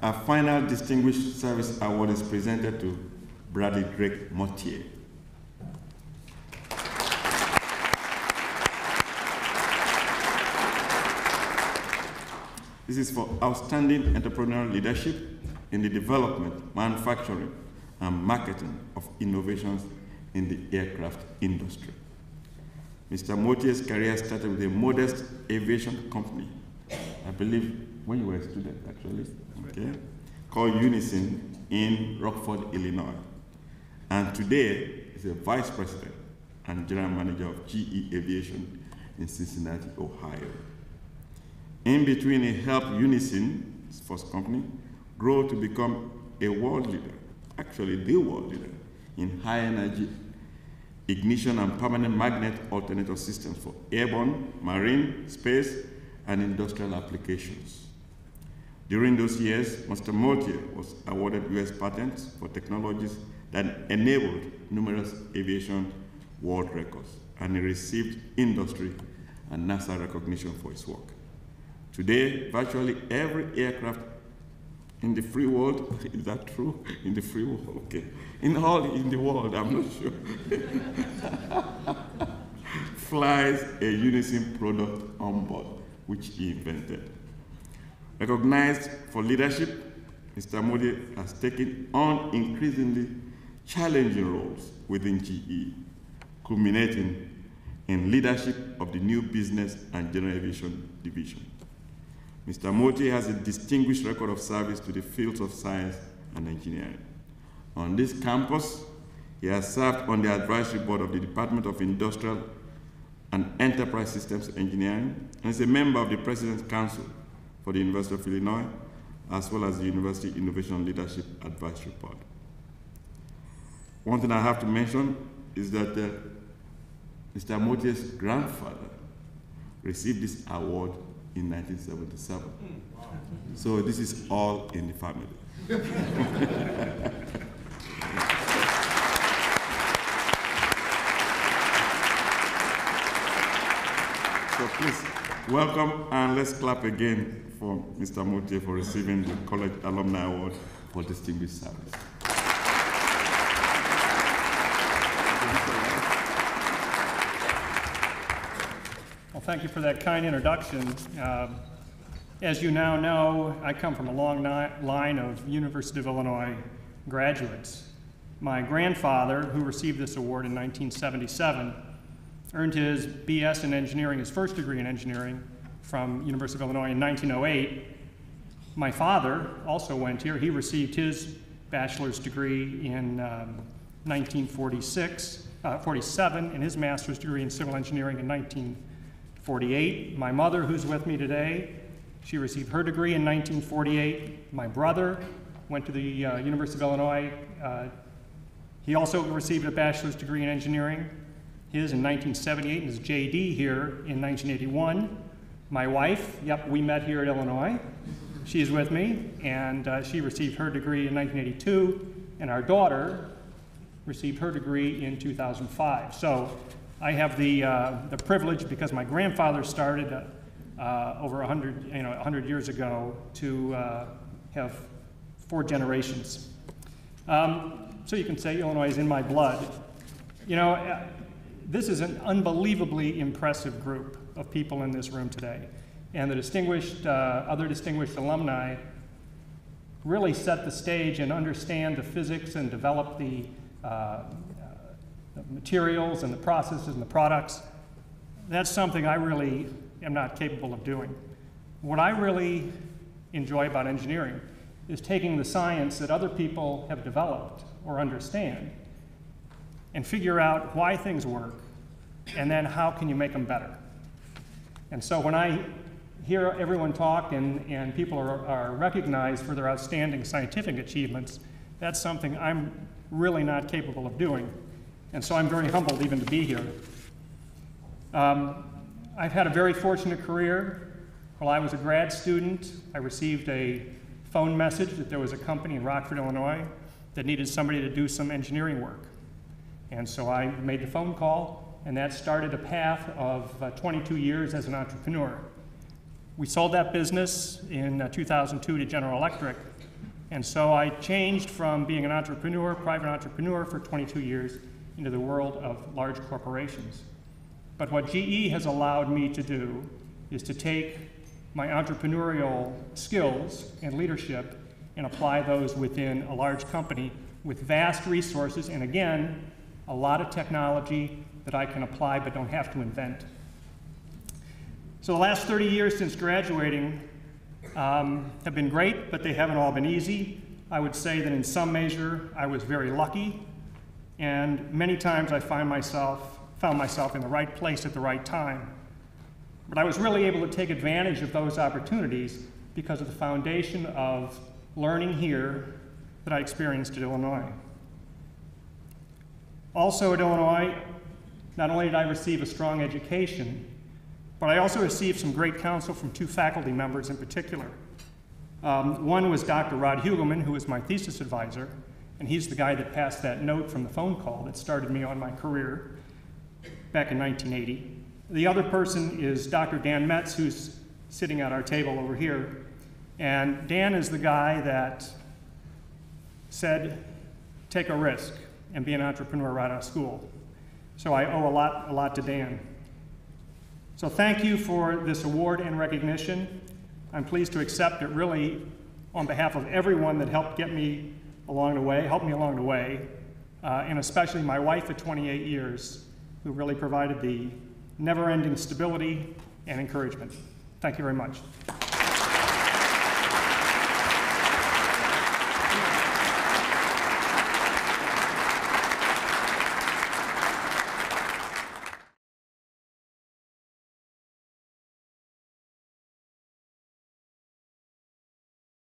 Our final Distinguished Service Award is presented to Bradley Drake Mottier. This is for outstanding entrepreneurial leadership in the development, manufacturing, and marketing of innovations in the aircraft industry. Mr. Mottier's career started with a modest aviation company, I believe when you were a student actually, okay, called Unison in Rockford, Illinois. And today is a vice president and general manager of GE Aviation in Cincinnati, Ohio. In between, he helped Unison, his first company, grow to become a world leader, actually the world leader, in high energy ignition and permanent magnet alternator systems for airborne, marine, space, and industrial applications. During those years, Mr. Mottier was awarded US patents for technologies that enabled numerous aviation world records, and he received industry and NASA recognition for his work. Today, virtually every aircraft in the free world, is that true? In the free world, okay. In the world, I'm not sure. Flies a Unison product on board, which he invented. Recognized for leadership, Mr. Mottier has taken on increasingly challenging roles within GE, culminating in leadership of the new business and general aviation division. Mr. Mottier has a distinguished record of service to the fields of science and engineering. On this campus, he has served on the advisory board of the Department of Industrial and Enterprise Systems Engineering, and is a member of the President's Council for the University of Illinois, as well as the University Innovation Leadership Advisory Board. One thing I have to mention is that Mr. Mottier's grandfather received this award in 1977. So this is all in the family. So please, welcome, and let's clap again for Mr. Mottier for receiving the College Alumni Award for Distinguished Service. Well, thank you for that kind introduction. As you now know, I come from a long line of University of Illinois graduates. My grandfather, who received this award in 1977, earned his BS in engineering, his first degree in engineering, from University of Illinois in 1908. My father also went here. He received his bachelor's degree in 1947, and his master's degree in civil engineering in 1948. My mother, who's with me today, she received her degree in 1948. My brother went to the University of Illinois. He also received a bachelor's degree in engineering, his in 1978, and his JD here in 1981. My wife, yep, we met here at Illinois. She's with me, and she received her degree in 1982, and our daughter received her degree in 2005. So I have the privilege, because my grandfather started over 100 years ago, to have 4 generations. So you can say Illinois is in my blood. You know, this is an unbelievably impressive group of people in this room today. And the other distinguished alumni really set the stage and understand the physics and develop the materials and the processes and the products. That's something I really am not capable of doing. What I really enjoy about engineering is taking the science that other people have developed or understand and figure out why things work, and then how can you make them better. And so when I hear everyone talk and people are recognized for their outstanding scientific achievements, that's something I'm really not capable of doing. And so I'm very humbled even to be here. I've had a very fortunate career. While I was a grad student, I received a phone message that there was a company in Rockford, Illinois that needed somebody to do some engineering work. And so I made the phone call, and that started a path of 22 years as an entrepreneur. We sold that business in 2002 to General Electric, and so I changed from being an entrepreneur, private entrepreneur for 22 years, into the world of large corporations. But what GE has allowed me to do is to take my entrepreneurial skills and leadership and apply those within a large company with vast resources and, again, a lot of technology that I can apply but don't have to invent. So the last 30 years since graduating have been great, but they haven't all been easy. I would say that in some measure I was very lucky, and many times I found myself in the right place at the right time. But I was really able to take advantage of those opportunities because of the foundation of learning here that I experienced at Illinois. Also at Illinois, not only did I receive a strong education, but I also received some great counsel from two faculty members in particular. One was Dr. Rod Hugelman, who was my thesis advisor, and he's the guy that passed that note from the phone call that started me on my career back in 1980. The other person is Dr. Dan Metz, who's sitting at our table over here. And Dan is the guy that said, take a risk and be an entrepreneur right out of school. So I owe a lot to Dan. So thank you for this award and recognition. I'm pleased to accept it really on behalf of everyone that helped me along the way, and especially my wife of 28 years, who really provided the never-ending stability and encouragement. Thank you very much.